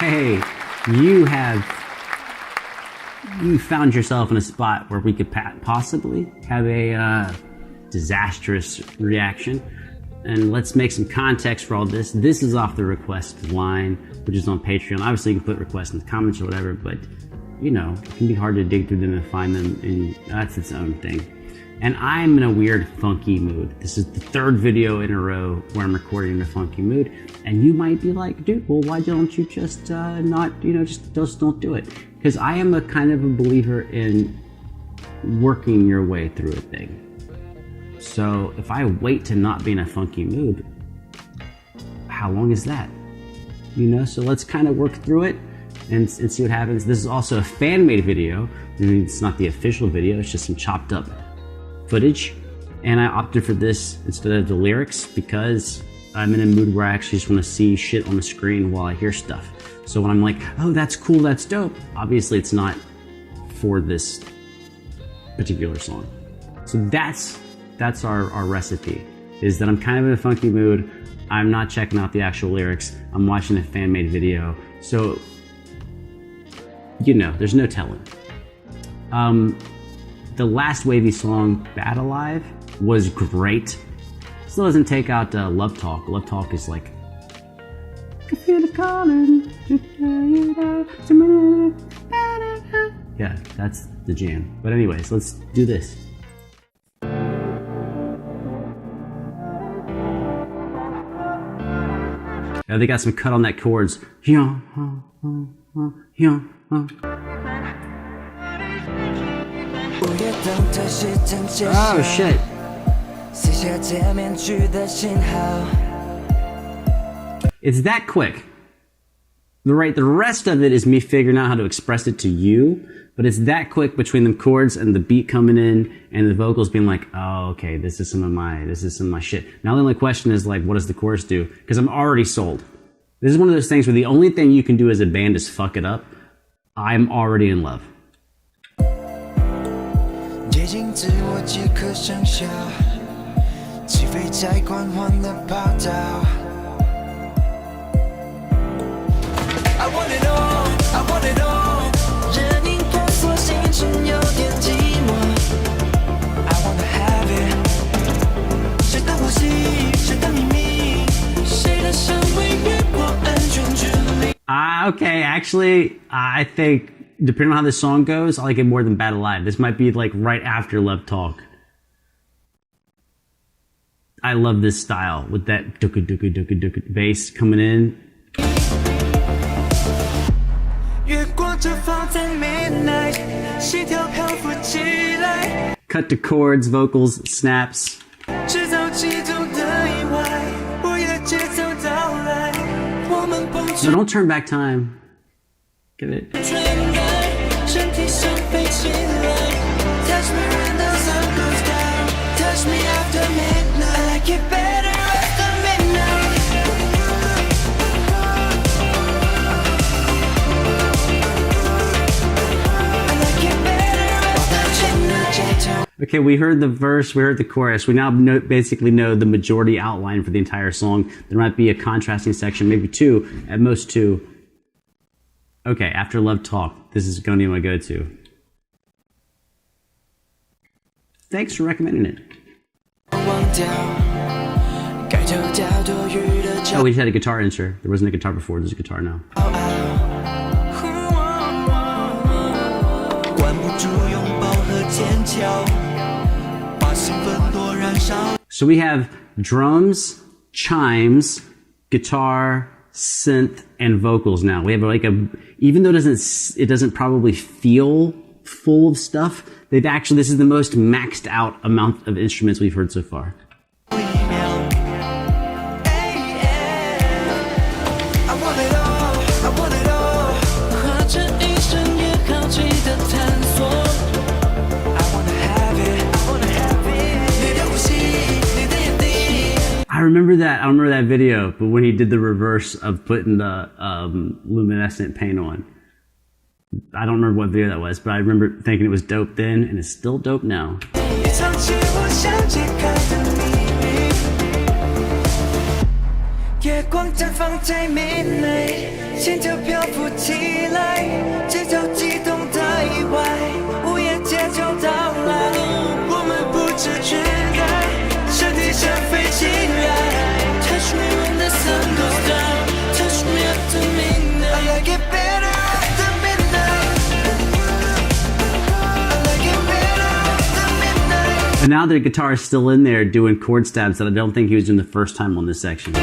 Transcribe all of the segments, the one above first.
Hey, you found yourself in a spot where we could possibly have a disastrous reaction. And let's make some context for all this. This is off the request line, which is on Patreon. Obviously, you can put requests in the comments or whatever, but you know, it can be hard to dig through them and find them, and that's its own thing. And I'm in a weird, funky mood. This is the third video in a row where I'm recording in a funky mood. And you might be like, dude, well, why don't you just just don't do it? Because I am a kind of a believer in working your way through a thing. So if I wait to not be in a funky mood, how long is that? You know, so let's kind of work through it and see what happens. This is also a fan-made video. I mean, it's not the official video, it's just some chopped up footage. And I opted for this instead of the lyrics because I'm in a mood where I actually just want to see shit on the screen while I hear stuff. So when I'm like, oh, that's cool, that's dope, obviously it's not for this particular song. So that's our recipe, is that I'm kind of in a funky mood. I'm not checking out the actual lyrics. I'm watching a fan-made video. So, you know, there's no telling. The last WayV song, Bad Alive, was great. Still doesn't take out Love Talk. Love Talk is like, I can feel it calling. Yeah, that's the jam. But anyways, let's do this. They got some cut on that chords. Oh shit. It's that quick. The rest of it is me figuring out how to express it to you, but it's that quick between the chords and the beat coming in and the vocals being like, oh, okay, this is some of my shit. Now the only question is like, what does the chorus do? Because I'm already sold. This is one of those things where the only thing you can do as a band is fuck it up. I'm already in love. Okay, actually, I think, depending on how this song goes, I like it more than Bad Alive. This might be like right after Love Talk. I love this style with that dooka bass coming in. Cut to chords, vocals, snaps. No, don't turn back time. Get it. Okay, we heard the verse, we heard the chorus. We now basically know the majority outline for the entire song. There might be a contrasting section, maybe two, at most two. Okay, after Love Talk, this is going to be my go-to. Thanks for recommending it. Oh, we just had a guitar insert. There wasn't a guitar before, there's a guitar now. So we have drums, chimes, guitar, synth, and vocals now. We have like even though it doesn't probably feel full of stuff, this is the most maxed out amount of instruments we've heard so far. I remember that video, but when he did the reverse of putting the luminescent paint on. I don't remember what video that was, but I remember thinking it was dope then, and it's still dope now. 浮起来，节奏激动的意外，午夜节奏到来，我们不知觉的身体像飞起来。Touch me when the sun goes down, touch me after midnight. I like it better after midnight. I like it better after midnight. And now the guitar is still in there doing chord stabs that I don't think he was doing the first time on this section.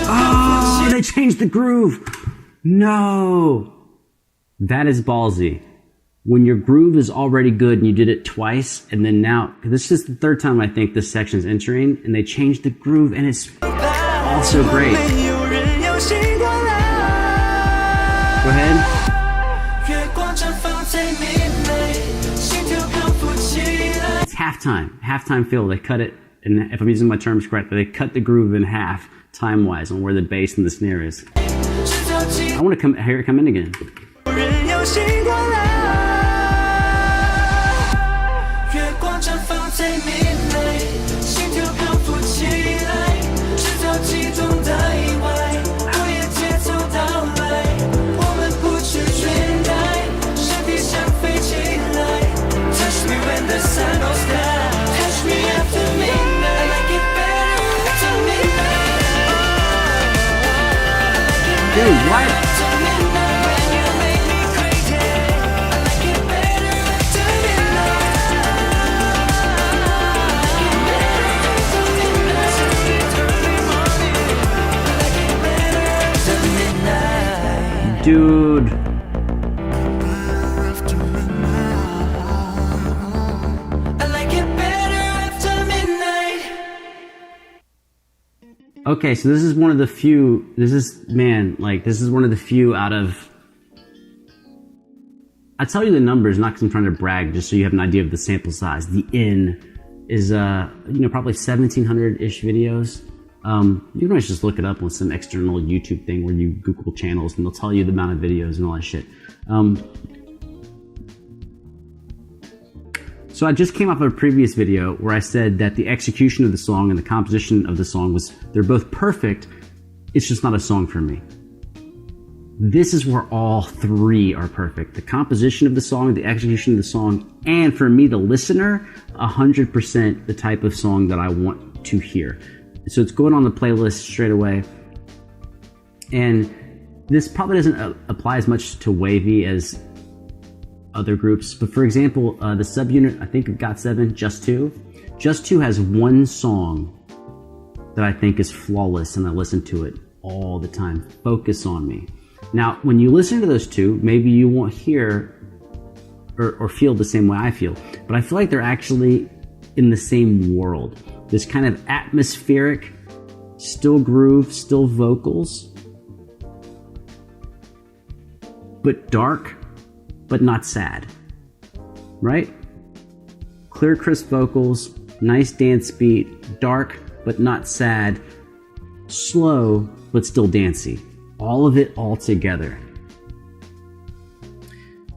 Oh, they changed the groove. No. That is ballsy. When your groove is already good and you did it twice, and then now, this is the third time I think this section's entering, and they changed the groove, and it's also great. Go ahead. It's halftime. Halftime fill. They cut it, and if I'm using my terms correctly, they cut the groove in half, time-wise, on where the bass and the snare is. I want to hear it come in again. Dude, what? Dude. Okay, so this is one of the few, this is one of the few out of, I tell you the numbers, not because I'm trying to brag, just so you have an idea of the sample size. The N is, probably 1,700-ish videos. You can always just look it up on some external YouTube thing where you Google channels and they'll tell you the amount of videos and all that shit. So I just came off of a previous video where I said that the execution of the song and the composition of the song they're both perfect, it's just not a song for me. This is where all three are perfect. The composition of the song, the execution of the song, and for me, the listener, 100% the type of song that I want to hear. So it's going on the playlist straight away. And this probably doesn't apply as much to WayV as other groups, but for example, the subunit, I think of GOT7, Just 2. Just 2 has one song that I think is flawless, and I listen to it all the time. Focus on Me. Now, when you listen to those two, maybe you won't hear or feel the same way I feel, but I feel like they're actually in the same world. This kind of atmospheric, still groove, still vocals, but dark, but not sad, right? Clear, crisp vocals, nice dance beat, dark, but not sad, slow, but still dancey. All of it all together.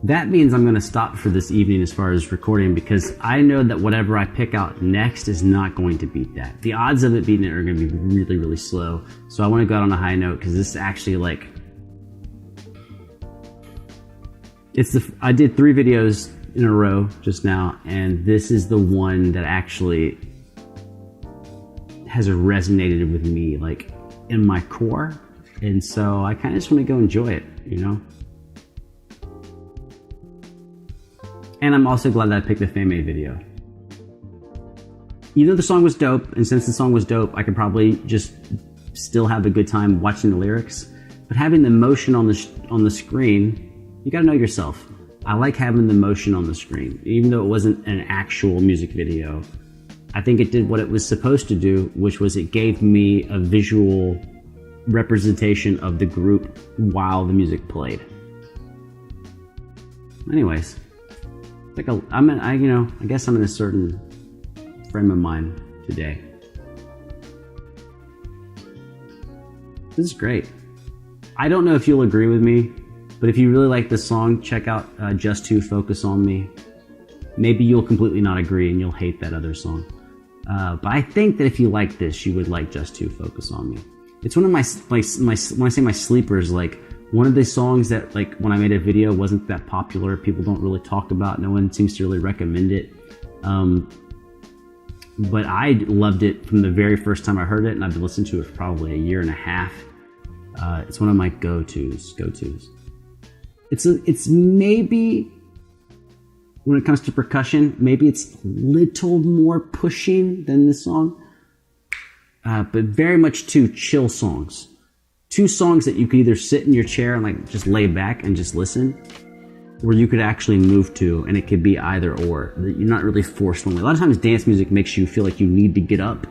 That means I'm going to stop for this evening as far as recording, because I know that whatever I pick out next is not going to beat that. The odds of it beating it are going to be really, really slow. So I want to go out on a high note, because this is actually like, I did 3 videos in a row just now, and this is the one that actually has resonated with me, like in my core. And so I kind of just want to go enjoy it, you know? And I'm also glad that I picked the Fame video. Even though the song was dope, and since the song was dope, I could probably just still have a good time watching the lyrics. But having the motion on the screen, you gotta know yourself. I like having the motion on the screen. Even though it wasn't an actual music video, I think it did what it was supposed to do, which was it gave me a visual representation of the group while the music played. Anyways, It's like I guess I'm in a certain frame of mind today. This is great. I don't know if you'll agree with me, but if you really like this song, check out Just To Focus On Me. Maybe you'll completely not agree and you'll hate that other song. But I think that if you like this, you would like Just To Focus On Me. It's one of my when I say my sleepers, like one of the songs that like when I made a video wasn't that popular. People don't really talk about. No one seems to really recommend it. But I loved it from the very first time I heard it, and I've been listening to it for probably a year and a half. It's one of my go-tos. It's maybe, when it comes to percussion, maybe it's a little more pushing than this song, but very much two chill songs. Two songs that you could either sit in your chair and like just lay back and just listen, or you could actually move to, and it could be either or. You're not really forced one way. A lot of times dance music makes you feel like you need to get up,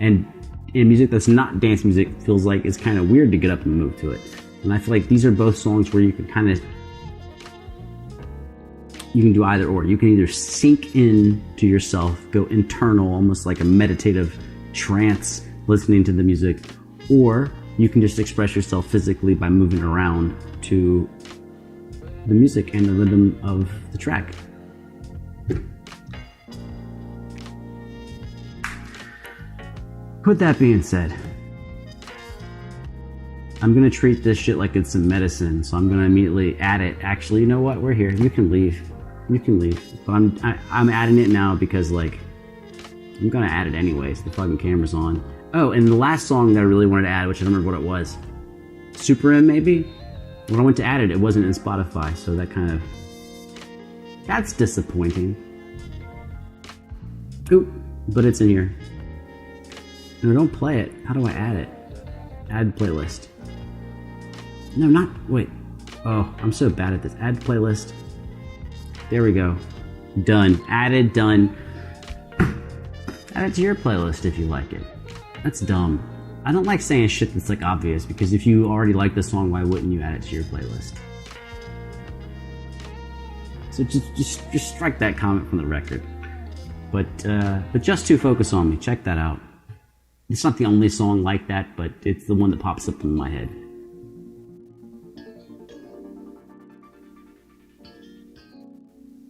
and in music that's not dance music feels like it's kind of weird to get up and move to it. And I feel like these are both songs where you can do either or. You can either sink in to yourself, go internal, almost like a meditative trance listening to the music, or you can just express yourself physically by moving around to the music and the rhythm of the track. With that being said, I'm gonna treat this shit like it's some medicine, so I'm gonna immediately add it. Actually, you know what? We're here. You can leave. You can leave. But I'm adding it now because like I'm gonna add it anyways. The fucking camera's on. Oh, and the last song that I really wanted to add, which I don't remember what it was, Super M maybe. When I went to add it, it wasn't in Spotify, so that's disappointing. Oop, but it's in here. No, don't play it. How do I add it? Add playlist. No, wait. Oh, I'm so bad at this. Add playlist. There we go. Done. Added, done. Add it to your playlist if you like it. That's dumb. I don't like saying shit that's like obvious, because if you already like the song, why wouldn't you add it to your playlist? So just strike that comment from the record. But Just To Focus On Me, check that out. It's not the only song like that, but it's the one that pops up in my head.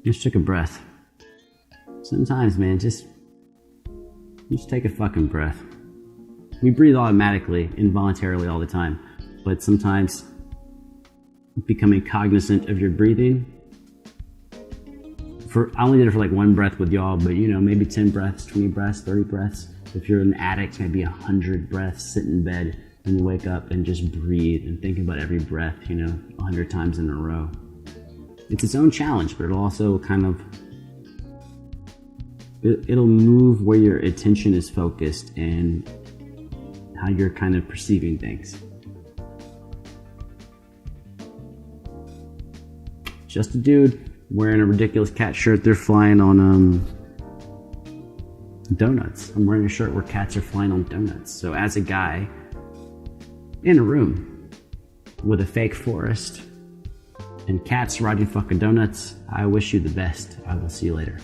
Just took a breath. Sometimes, man, just take a fucking breath. We breathe automatically, involuntarily all the time, but sometimes becoming cognizant of your breathing. I only did it for like one breath with y'all, but maybe 10 breaths, 20 breaths, 30 breaths. If you're an addict, maybe 100 breaths, sit in bed and wake up and just breathe and think about every breath, 100 times in a row. It's its own challenge, but it'll also it'll move where your attention is focused and how you're kind of perceiving things. Just a dude wearing a ridiculous cat shirt. They're flying on donuts. I'm wearing a shirt where cats are flying on donuts. So as a guy in a room with a fake forest and cats riding fucking donuts, I wish you the best. I will see you later.